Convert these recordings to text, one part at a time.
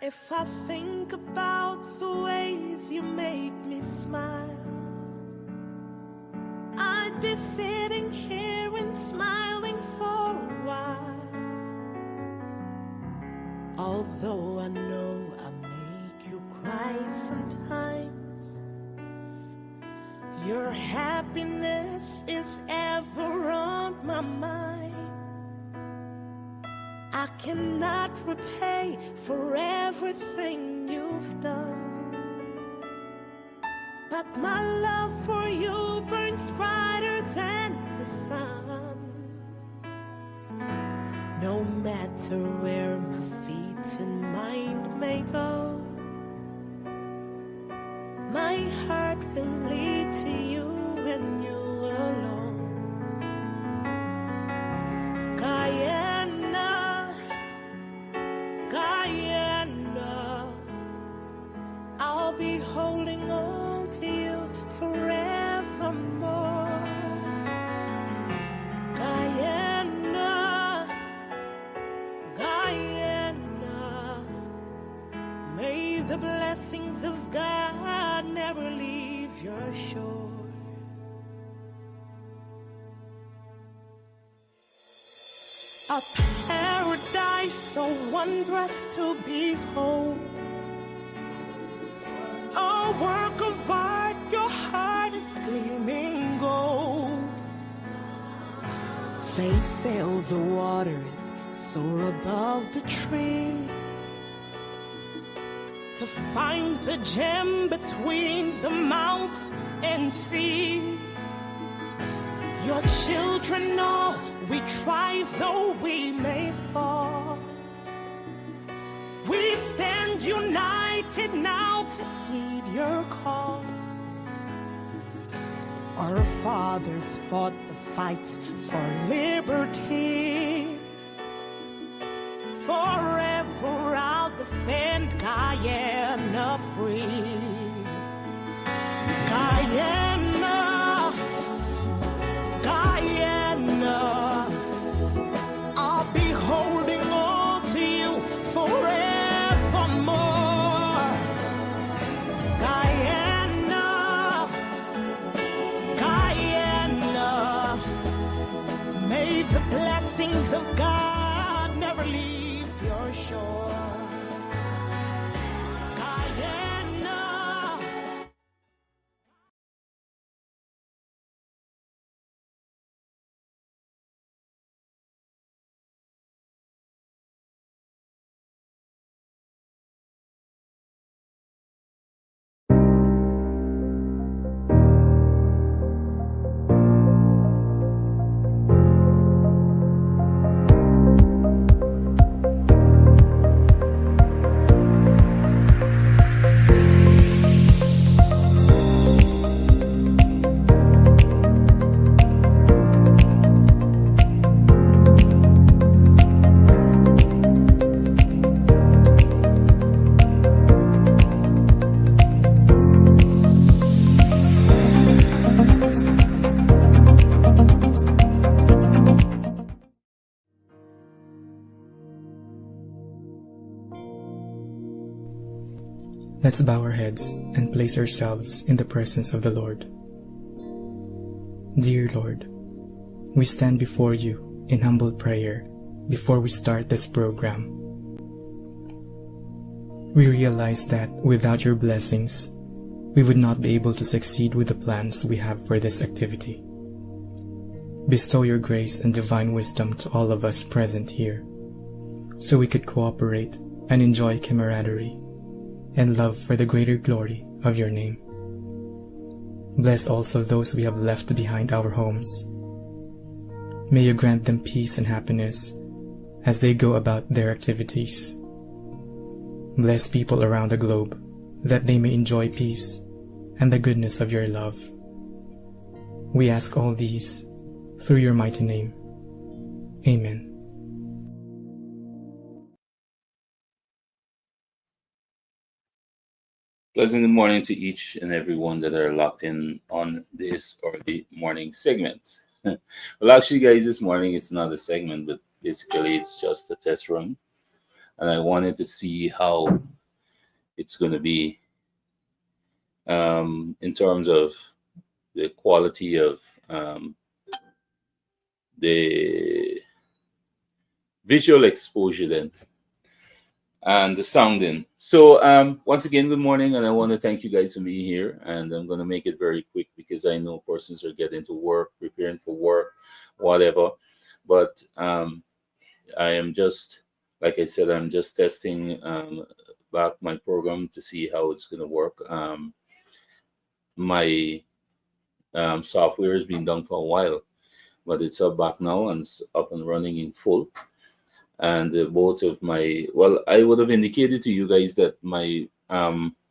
If I think about the ways you make me smile, I'd be sitting here and smiling for a while. Although I know I make you cry sometimes, your happiness is ever on my mind. I cannot repay for everything you've done, but my love for you burns brighter than the sun. No matter where my feet and mind may go, my heart will lead to you and you alone. Guyana, Guyana, I'll be holding on to you forevermore. Guyana, Guyana, may the blessings of God never leave your shore. A paradise so wondrous to behold, a work of art, your heart is gleaming gold. They sail the waters, soar above the trees, to find the gem between the mountains and seas. Your children know we try though we may fall. We stand united now to heed your call. Our fathers fought the fights for liberty. Forever I'll defend Guyana free. Guyana, Guyana, I'll be holding on to you forevermore. Guyana, Guyana, may the blessings of God never leave your shore. Guyana. Let's bow our heads and place ourselves in the presence of the Lord. Dear Lord, we stand before you in humble prayer before we start this program. We realize that without your blessings, we would not be able to succeed with the plans we have for this activity. Bestow your grace and divine wisdom to all of us present here, so we could cooperate and enjoy camaraderie and love for the greater glory of your name. Bless also those we have left behind our homes. May you grant them peace and happiness as they go about their activities. Bless people around the globe that they may enjoy peace and the goodness of your love. We ask all these through your mighty name. Amen. Pleasant good morning to each and every one that are locked in on this or the morning segment. Well, actually, guys, this morning it's not a segment, but basically it's just a test run. and I wanted to see how it's going to be in terms of the quality of um, the visual exposure then and the sounding. So once again, good morning, and I want to thank you guys for being here. And I'm going to make it very quick because I know persons are getting to work, preparing for work, whatever. But I am just, like I said, I'm just testing back my program to see how it's going to work. My software has been done for a while, but it's up back now and it's up and running in full. And both of my, well, I would have indicated to you guys that my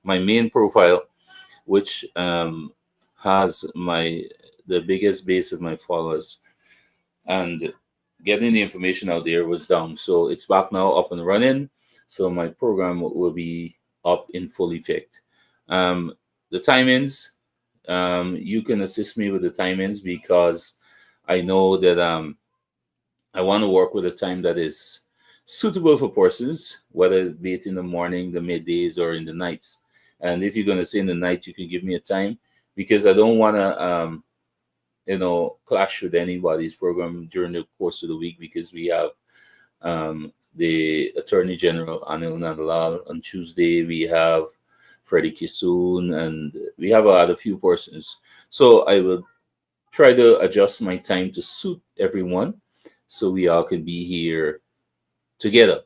main profile, which has my the biggest base of my followers, and getting the information out there was down. So it's back now, up and running. So my program will be up in full effect. Um, the timings, you can assist me with the timings because I know that I want to work with a time that is suitable for persons, whether it be it in the morning, the middays, or in the nights. And if you're going to say in the night, you can give me a time because I don't want to, clash with anybody's program during the course of the week because we have the Attorney General Anil Nadalal on Tuesday. We have Freddie Kisoon, and we have a few persons. So I will try to adjust my time to suit everyone so we all can be here together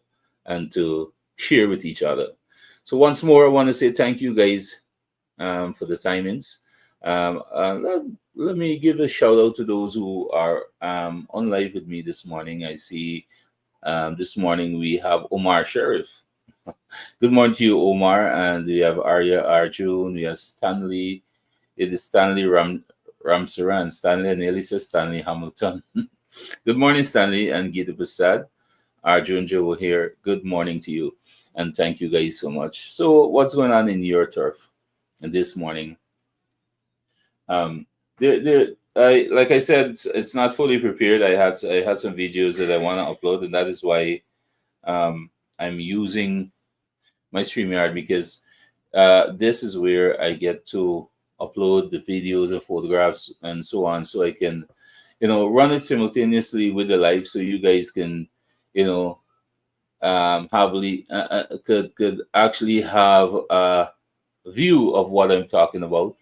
and to share with each other. So once more, I want to say thank you guys for the timings. Let me give a shout out to those who are on live with me this morning. I see this morning we have Omar Sheriff. Good morning to you, Omar. And we have Arya Arjun. We have Stanley. It is Stanley Ramsaran. Stanley and Elisa Stanley Hamilton. Good morning, Stanley and Gita Prasad. Arjun Joe here. Good morning to you. And thank you guys so much. So, what's going on in your turf this morning? Um, I like I said, it's not fully prepared. I had some videos that I want to upload, and that is why I'm using my StreamYard because this is where I get to upload the videos and photographs and so on, so I can, run it simultaneously with the live, so you guys can, you know, could actually have a view of what I'm talking about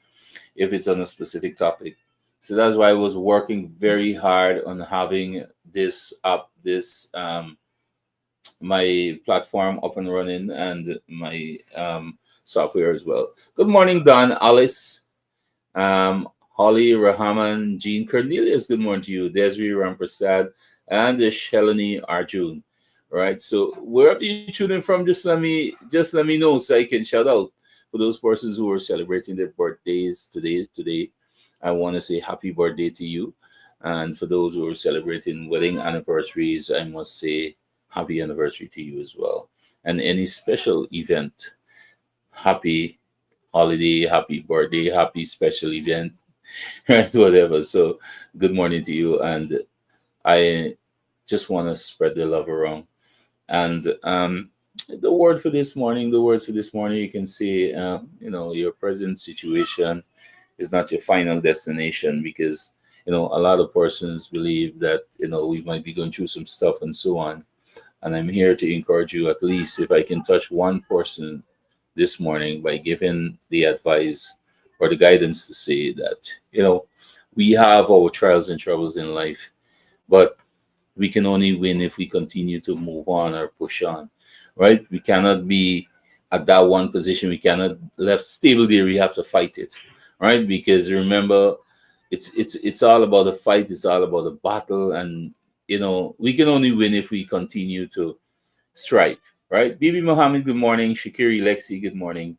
if it's on a specific topic. So that's why I was working very hard on having this up, this my platform up and running and my software as well. Good morning, Don, Alice, Holly, Rahaman, Jean Cornelius. Good morning to you, Desiree Ramprasad, and Shalini Arjun. All right. So wherever you tune in from, just let me know so I can shout out for those persons who are celebrating their birthdays today. I want to say happy birthday to you. And for those who are celebrating wedding anniversaries, I must say happy anniversary to you as well. And any special event, happy holiday, happy birthday, happy special event, right? Whatever. So good morning to you. And I just want to spread the love around. And the words for this morning, you can say, your present situation is not your final destination because, a lot of persons believe that, we might be going through some stuff and so on. And I'm here to encourage you, at least if I can touch one person this morning by giving the advice or the guidance to say that, we have our trials and troubles in life, but we can only win if we continue to move on or push on, right? We cannot be at that one position. We cannot left stable there. We have to fight it, right? Because remember, it's all about the fight. It's all about the battle, and we can only win if we continue to strive, right? Bibi Mohammed, good morning. Shakiri Lexi, good morning.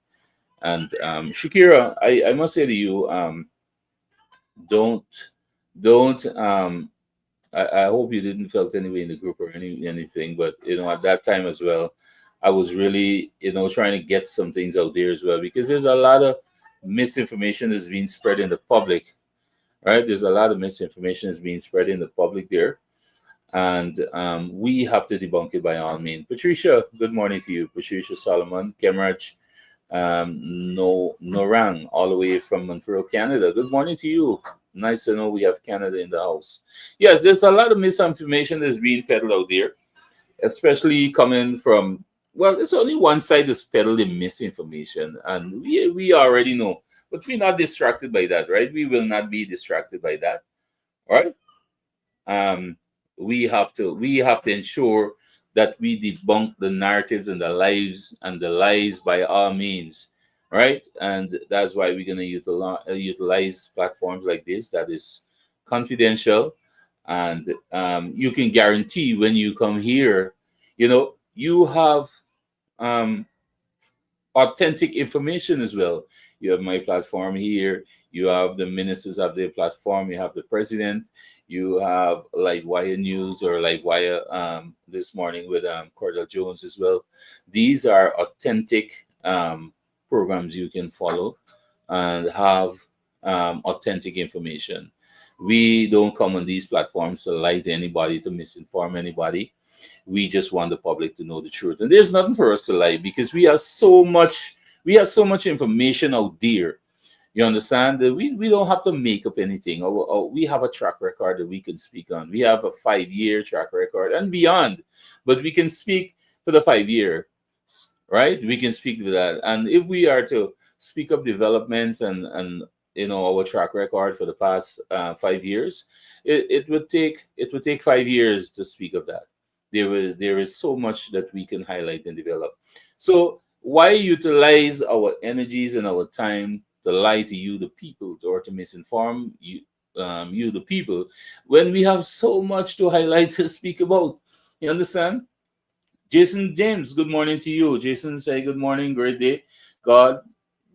And Shakira, I must say to you, don't don't I hope you didn't felt anyway in the group or anything, but at that time as well, I was really trying to get some things out there as well because there's a lot of misinformation that's being spread in the public, right? There's a lot of misinformation that's being spread in the public there, and we have to debunk it by all means. Patricia, good morning to you. Patricia Solomon, Kemarach, no Norang, all the way from Montreal, Canada. Good morning to you. Nice to know we have Canada in the house. Yes, there's a lot of misinformation that's being peddled out there, especially coming from, well, it's only one side that's peddling misinformation, and we already know, but we're not distracted by that, right? We will not be distracted by that, right? um, we have to ensure that we debunk the narratives and the lies and the lies by all means, right? And that's why we're going to utilize platforms like this that is confidential, and you can guarantee when you come here, you have um, authentic information as well. You have my platform here. You have the ministers of the platform. You have the president. You have like Wire News or like Wire this morning with Cordell Jones as well. These are authentic programs you can follow and have authentic information. We don't come on these platforms to lie to anybody, to misinform anybody. We just want the public to know the truth, and there's nothing for us to lie because we have so much information out there. You understand that we don't have to make up anything, or we have a track record that we can speak on. We have a 5 year track record and beyond, but we can speak for the 5 year, right? We can speak to that, and if we are to speak of developments and our track record for the past 5 years, it would take 5 years to speak of that. There is so much that we can highlight and develop. So why utilize our energies and our time to lie to you, the people, or to misinform you, the people, when we have so much to highlight to speak about? You understand? Jason James, good morning to you. Jason, say good morning, great day. God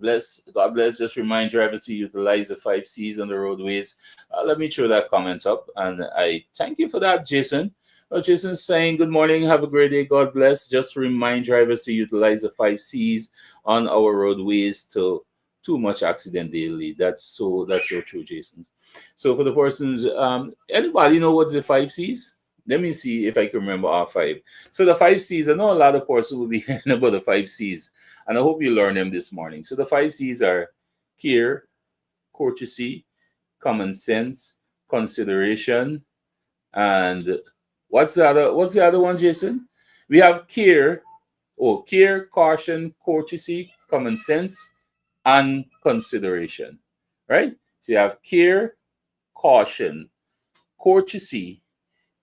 bless. God bless. Just remind drivers to utilize the 5 C's on the roadways. Let me throw that comment up, and I thank you for that, Jason. Jason's saying good morning, have a great day. God bless. Just remind drivers to utilize the 5 C's on our roadways to too much accident daily. That's so true, Jason. So for the persons, anybody know what's the 5 C's? Let me see if I can remember all five. So the 5 C's, I know a lot of persons will be hearing about the 5 C's, and I hope you learn them this morning. So the 5 C's are care, courtesy, common sense, consideration, and what's the other one, Jason? We have care, caution, courtesy, common sense, and consideration. Right? So you have care, caution, courtesy,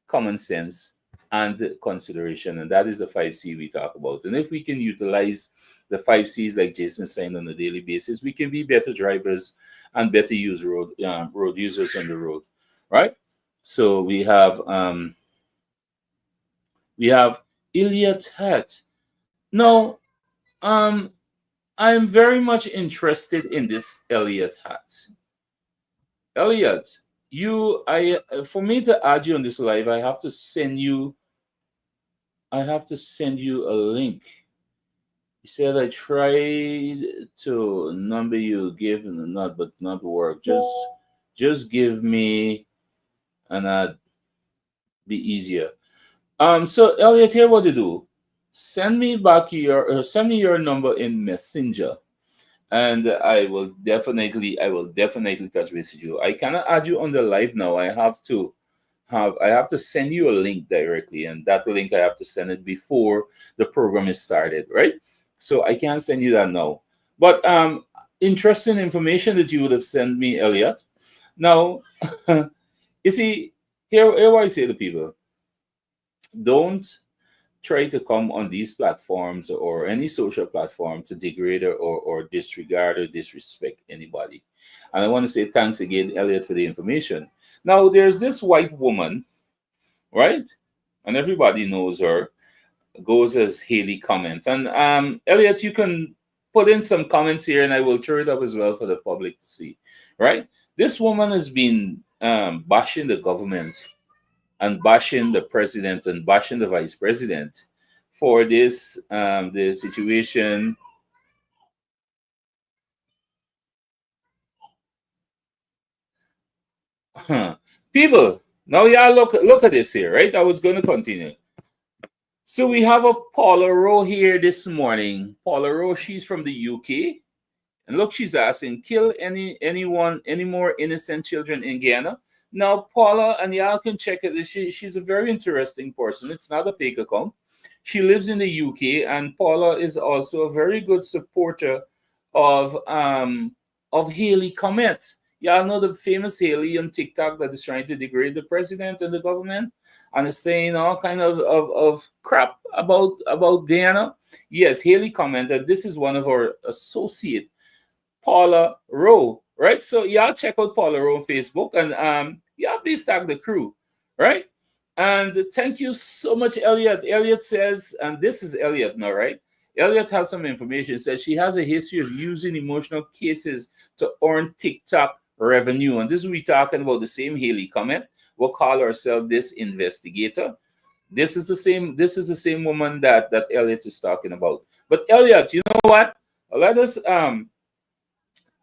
common sense, and consideration. And that is the 5 C we talk about. And if we can utilize the 5 C's like Jason saying on a daily basis, we can be better drivers and better road users on the road, right? So we have Elliot Hat. Now, um, I'm very much interested in this Elliot Hat. Elliot, for me to add you on this live, I have to send you a link. He said I tried to number you, give not but not work. Just give me and be easier. So Elliot, here what to do? Send me your number in Messenger, and I will definitely touch base with you. I cannot add you on the live now. I have to send you a link directly, and that link I have to send it before the program is started, right? So I can't send you that now. But interesting information that you would have sent me, Elliot. Now, you see, here what I say to people: don't try to come on these platforms or any social platform to degrade or disregard or disrespect anybody. And I want to say thanks again, Elliot, for the information. Now, there's this white woman, right? And everybody knows her, goes as Haley Comment. And Elliot, you can put in some comments here and I will throw it up as well for the public to see, right? This woman has been bashing the government and bashing the president and bashing the vice president for this the situation. Huh. People, Now, yeah, look at this here, right? I was going to continue. So we have a Paula Rowe here this morning. Paula Rowe, she's from the UK. And look, she's asking, kill any more innocent children in Guyana? Now, Paula, and y'all can check it. She's a very interesting person. It's not a fake account. She lives in the UK, and Paula is also a very good supporter of Haley Comet. Y'all know the famous Haley on TikTok that is trying to degrade the president and the government and is saying all kind of crap about Guyana. Yes, Haley commented. This is one of our associate Paula Rowe, right? So y'all check out Paula Rowe on Facebook and y'all please tag the crew, right? And thank you so much, Elliot. Elliot says, and this is Elliot now, right? Elliot has some information. Says she has a history of using emotional cases to earn TikTok revenue. And this is we talking about the same Haley comment. We'll call ourselves this investigator. This is the same woman that Elliot is talking about. But Elliot, you know what? Let us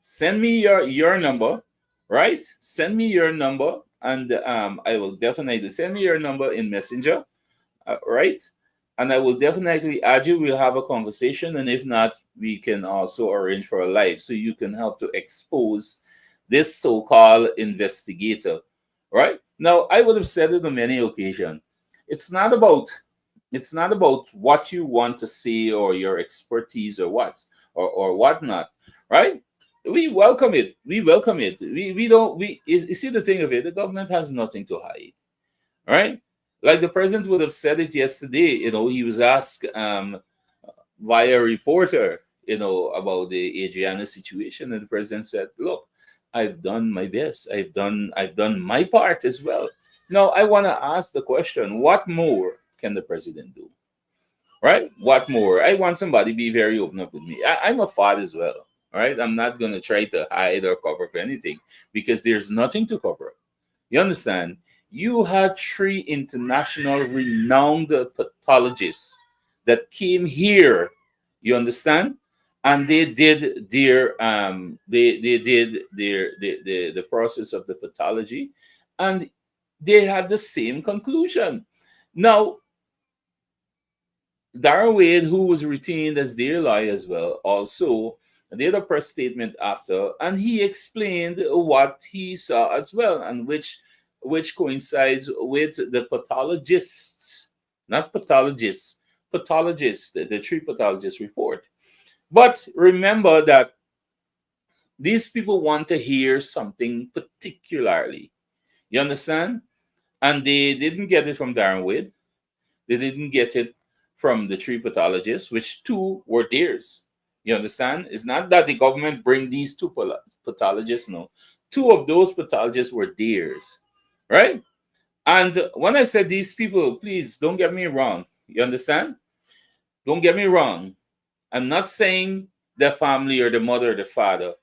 send me your number, right? Send me your number, and I will definitely send me your number in Messenger, right? And I will definitely add you. We'll have a conversation, and if not, we can also arrange for a live so you can help to expose this so-called investigator, right? Now, I would have said it on many occasions. It's not about it's not about what you want to say or your expertise or or whatnot, right? We welcome it. We welcome it. We don't we you see the thing of it, the government has nothing to hide, right? Like the president would have said it yesterday, he was asked via a reporter, about the Adriana situation, and the president said, "Look, I've done my best. I've done my part as well." Now I want to ask the question: what more can the president do? Right? What more? I want somebody to be very open up with me. I'm a father as well. Right? I'm not gonna try to hide or cover up anything because there's nothing to cover up. You understand? You had three international renowned pathologists that came here. You understand? And they did they did the process of the pathology, and they had the same conclusion. Now, Darren Wade, who was retained as their lawyer as well, also did a press statement after, and he explained what he saw as well, and which coincides with the pathologists, not pathologists, pathologists, the three pathologists report. But remember that these people want to hear something particularly. You understand? And they didn't get it from Darren Wade. They didn't get it from the three pathologists, which two were theirs. You understand? It's not that the government bring these two pathologists. No, two of those pathologists were theirs, right? And when I said these people, please don't get me wrong. You understand? Don't get me wrong. I'm not saying the family or the mother or the father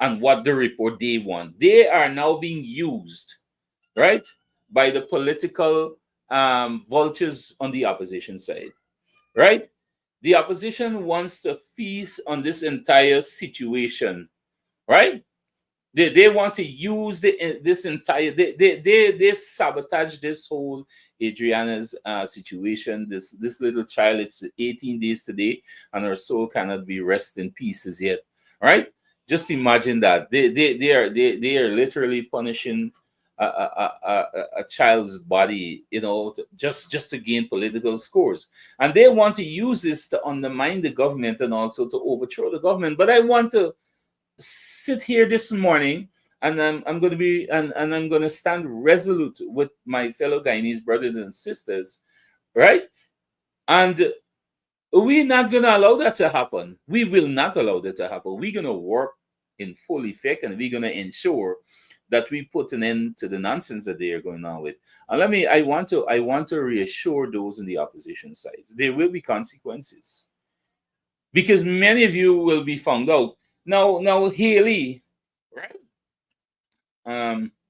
and what the report they want. They are now being used, right, by the political vultures on the opposition side, right? The opposition wants to feast on this entire situation, right? They want to use this entire they sabotage this whole Adriana's situation. This little child, it's 18 days today, and her soul cannot be rest in pieces yet, right? Just imagine that they are literally punishing a child's body, just to gain political scores, and they want to use this to undermine the government and also to overthrow the government. But I want to sit here this morning, and I'm going to be and I'm going to stand resolute with my fellow Guyanese brothers and sisters, right? And we're not going to allow that to happen. We will not allow that to happen. We're going to work in full effect, and we're going to ensure that we put an end to the nonsense that they are going on with. And I want to reassure those in the opposition sides. There will be consequences because many of you will be found out. Now, Haley, right?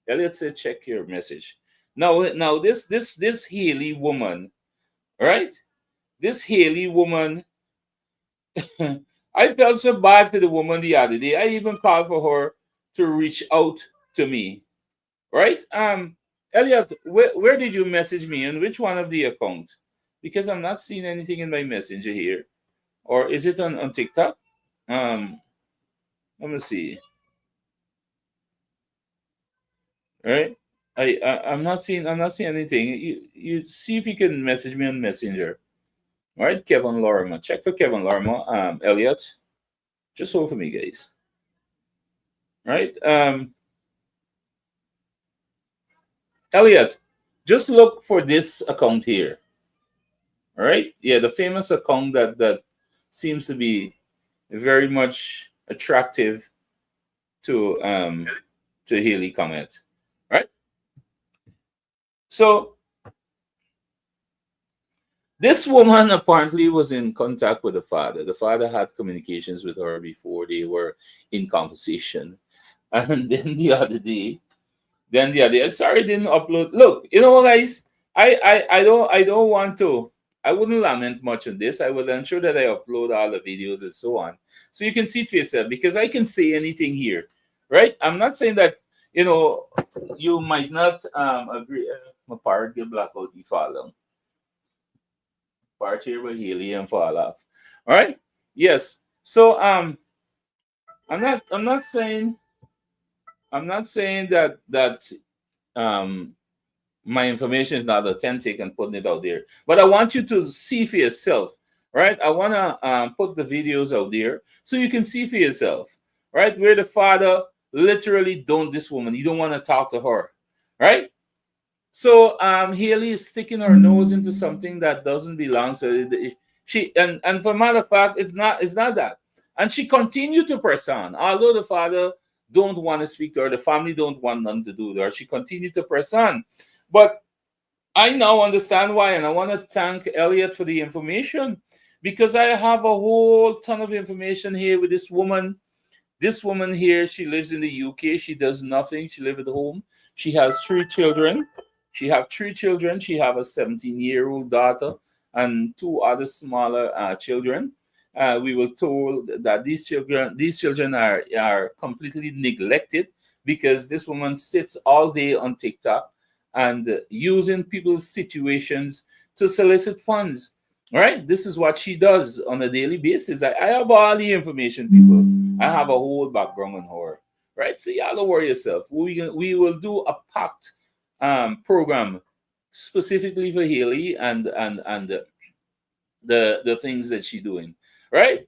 Elliot said, check your message. Now, this Haley woman, right? This Haley woman, I felt so bad for the woman the other day. I even called for her to reach out to me, right? Elliot, where did you message me and which one of the accounts? Because I'm not seeing anything in my messenger here. Or is it on TikTok? Um, Let me see. Right? I'm not seeing anything. You see if you can message me on Messenger. All right, Kevin Lorimer. Check for Kevin Lorimer. Elliot, just hold for me, guys. Right? Elliot, just look for this account here. All right? Yeah, the famous account that seems to be very much attractive to Haley Comet. Right? So this woman apparently was in contact with the father. The father had communications with her before they were in conversation. And then the other day, sorry, didn't upload. Look, you know what, guys? I don't want to. I wouldn't lament much on this. I will ensure that I upload all the videos and so on, so you can see it for yourself. Because I can say anything here, right? I'm not saying that you know you might not agree. My part get blackout you follow. Part here with Healy and fall off. All right. Yes. So I'm not saying that um my information is not authentic and putting it out there. But I want you to see for yourself, right? I want to put the videos out there so you can see for yourself, right? Where the father literally don't this woman. You don't want to talk to her, right? So Haley is sticking her nose into something that doesn't belong. So she and for matter of fact, it's not that. And she continued to press on, although the father don't want to speak to her, the family don't want nothing to do with her. She continued to press on, but I now understand why, and I want to thank Elliot for the information because I have a whole ton of information here with this woman. This woman here, she lives in the UK. She does nothing. She lives at home. She has three children. She have three children. She have a 17-year-old daughter and two other smaller children. We were told that these children are completely neglected because this woman sits all day on TikTok and using people's situations to solicit funds. All right, this is what she does on a daily basis. I have all the information, people. I have a whole background on her. Right, so y'all don't worry yourself. We will do a packed program specifically for Haley and the things that she doing. Right,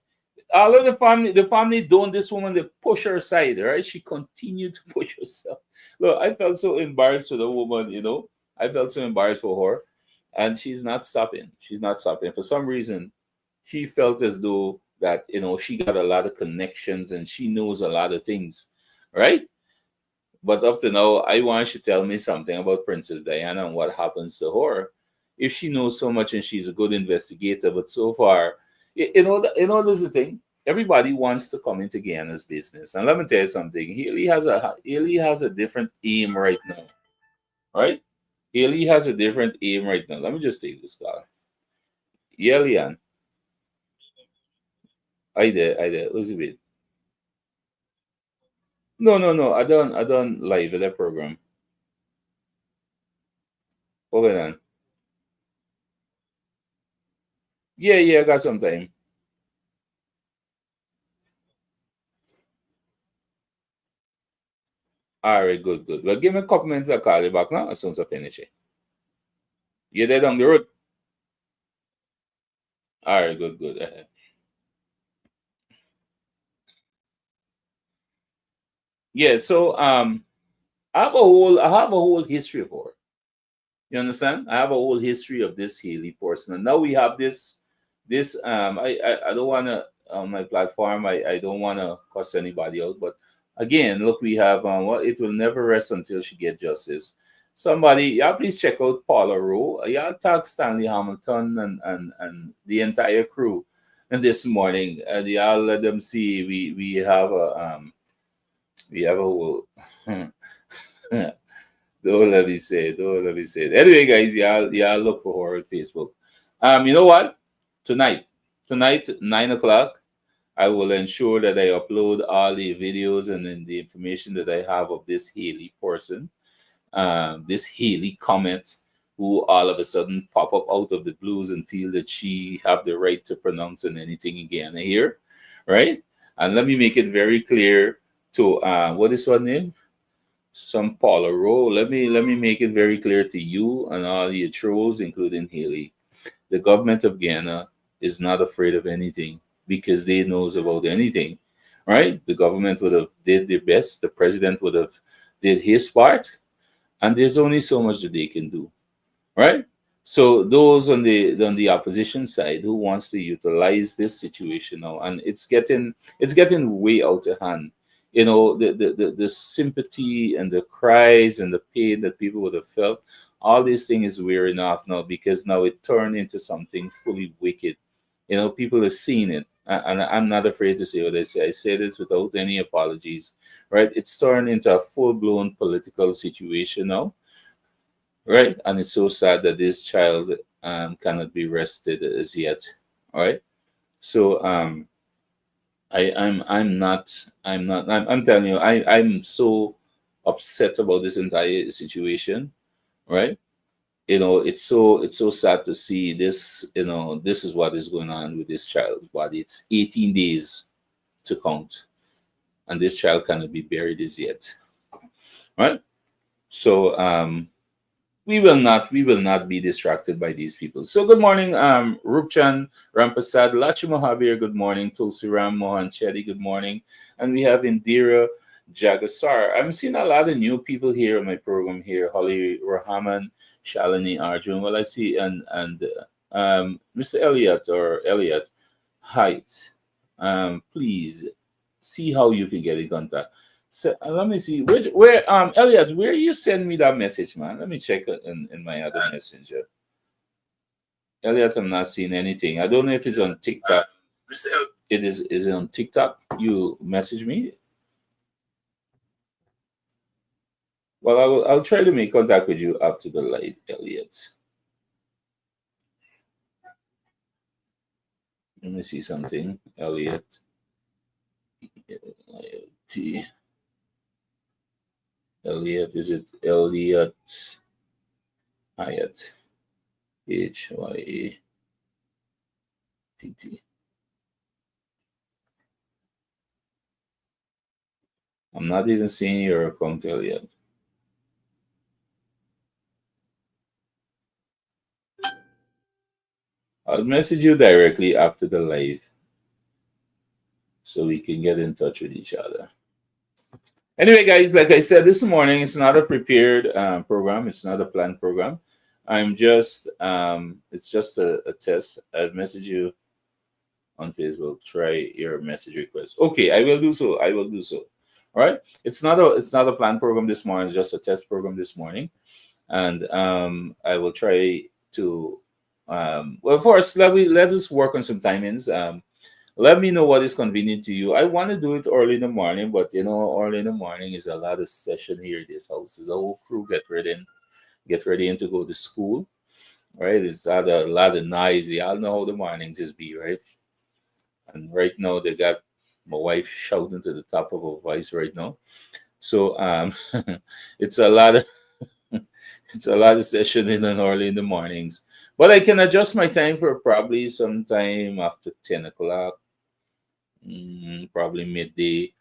all of the family don't this woman, they push her aside, right? She continued to push herself. Look, I felt so embarrassed for the woman. I felt so embarrassed for her, and she's not stopping for some reason. She felt as though that she got a lot of connections and she knows a lot of things, right? But up to now, I want you to tell me something about Princess Diana and what happens to her. If she knows so much and she's a good investigator, but so far, there's the thing. Everybody wants to come into Guyana's business, and let me tell you something. Haley has a different aim right now, right? Haley has a different aim right now. Let me just take this call. Yeah, Leanne. I did. Elizabeth. No, no, no. I done live at that program. Hold on. Yeah, yeah, I got some time. All right, good, good. Well, give me a couple minutes. I'll call you back now as soon as I finish it. You're there down the road. All right, good, good. Yeah, so I have a whole history of her. You understand? I have a whole history of this Haley person, and now we have this. I don't want to on my platform. I don't want to cuss anybody out, but again, look, we have well, it will never rest until she get justice. Somebody, yeah, please check out Paula Rowe. Yeah, tag Stanley Hamilton and the entire crew. And this morning, yeah, let them see we have a whole. Don't let me say it. Don't let me say it. Anyway, guys, y'all look for her on Facebook. You know what? Tonight, tonight, 9 o'clock, I will ensure that I upload all the videos and then the information that I have of this Haley person. this Haley Comet, who all of a sudden pop up out of the blues and feel that she have the right to pronounce on anything again here, right? And let me make it very clear to what is her name? Some Paula Rowe. Let me make it very clear to you and all your trolls, including Haley. The government of Ghana is not afraid of anything because they knows about anything, right? The government would have did their best. The president would have did his part, and there's only so much that they can do, right? So those on the opposition side who wants to utilize this situation now, and it's getting way out of hand. The sympathy and the cries and the pain that people would have felt, all these things is wearing off now because now it turned into something fully wicked. People have seen it, and I'm not afraid to say what I say. I say this without any apologies, right? It's turned into a full blown political situation now, right? And it's so sad that this child cannot be rested as yet. All right. So I'm telling you, I'm so upset about this entire situation, right? It's so sad to see this. This is what is going on with this child's body. It's 18 days to count, and this child cannot be buried as yet, right? So we will not be distracted by these people. So good morning, Rupchan Rampasad, Lachi Mohabir, good morning, Tulsi Ram Mohan Chetty, good morning. And we have Indira Jagasar. I'm seeing a lot of new people here on my program here. Holly Rahman, Shalini Arjun. Well, I see, and Mr. Elliot Height. Please see how you can get in contact. So let me see where Elliot, where you send me that message, man. Let me check it in my other messenger. Elliot, I'm not seeing anything. I don't know if it's on TikTok. Is it on TikTok? You message me. Well, I'll try to make contact with you after the live, Elliot. Let me see something, Elliot. T. Elliot, is it Elliot Hyatt? Hyatt. I'm not even seeing your account, Elliot. I'll message you directly after the live so we can get in touch with each other. Anyway, guys, like I said this morning, it's not a prepared program. It's not a planned program. It's just a test. I'll message you on Facebook. Try your message request. Okay, I will do so. I will do so. All right. It's not a planned program this morning. It's just a test program this morning, and I will try to. Well, first, let us work on some timings. Let me know what is convenient to you. I want to do it early in the morning, but early in the morning is a lot of session here at this house. Is a whole crew get ready and to go to school. Right? It's a lot of noise. Y'all know how the mornings is be, right? And right now they got my wife shouting to the top of her voice right now. So it's a lot of it's a lot of session in and early in the mornings. But I can adjust my time for probably sometime after 10 o'clock, probably midday,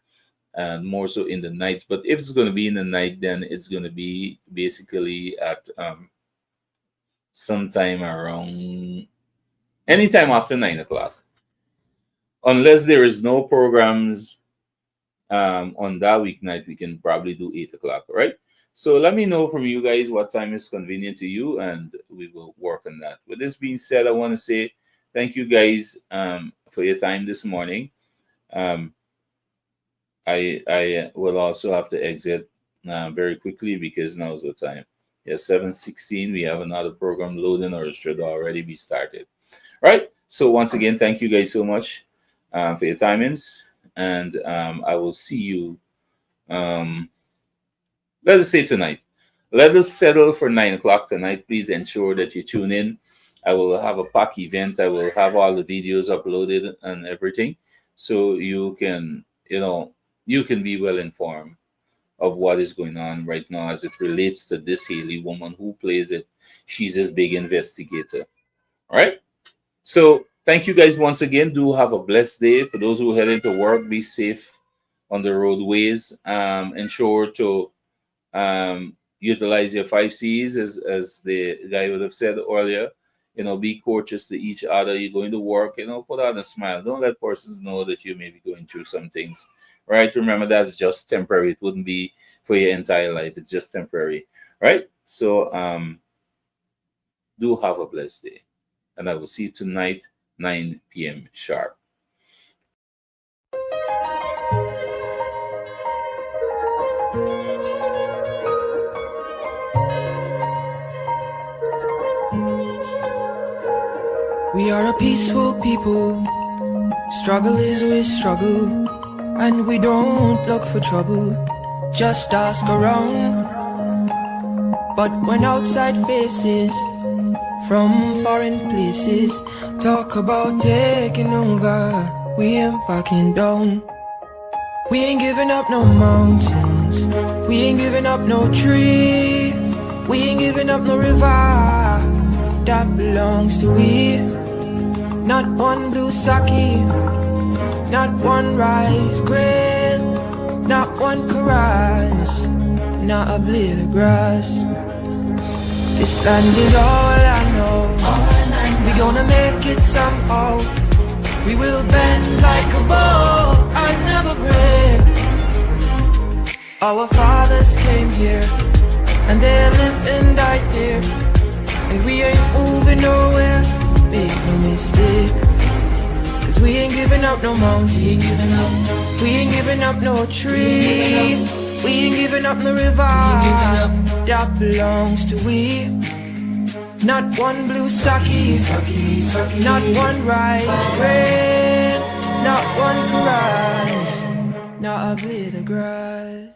and more so in the night. But if it's going to be in the night, then it's going to be basically at sometime around anytime after 9 o'clock, unless there is no programs on that weeknight. We can probably do 8 o'clock, right? So let me know from you guys what time is convenient to you, and we will work on that. With this being said, I want to say thank you guys for your time this morning. Um, I will also have to exit very quickly because now's the time. Yeah, 7:16. We have another program loading, or it should already be started. Right. So once again, thank you guys so much for your timings, and I will see you. Um, let us say tonight. Let us settle for 9 o'clock tonight. Please ensure that you tune in. I will have a pack event. I will have all the videos uploaded and everything, so you can be well informed of what is going on right now as it relates to this Haley woman who plays it. She's this big investigator. All right. So thank you guys once again. Do have a blessed day. For those who head into work, be safe on the roadways. Ensure to utilize your 5 C's, as the guy would have said earlier. Be courteous to each other. You're going to work, put on a smile. Don't let persons know that you may be going through some things. Right? Remember, that's just temporary. It wouldn't be for your entire life. It's just temporary. Right? So do have a blessed day. And I will see you tonight, 9 p.m. sharp. We are a peaceful people. Struggle is with struggle, and we don't look for trouble. Just ask around. But when outside faces from foreign places talk about taking over, we ain't backing down. We ain't giving up no mountains, we ain't giving up no tree, we ain't giving up no river that belongs to we. Not one blue sake, not one rice grain, not one caress, not a blade of grass. This land is all I know. We gonna make it somehow. We will bend like a bow and never break. Our fathers came here, and they lived and died here, and we ain't moving nowhere. Make no mistake, 'cause we ain't giving up no mountain, we ain't giving up no tree, we ain't giving up no river that belongs to we. Not one blue sake, not one rice grain, not one caress, not a blade of grass.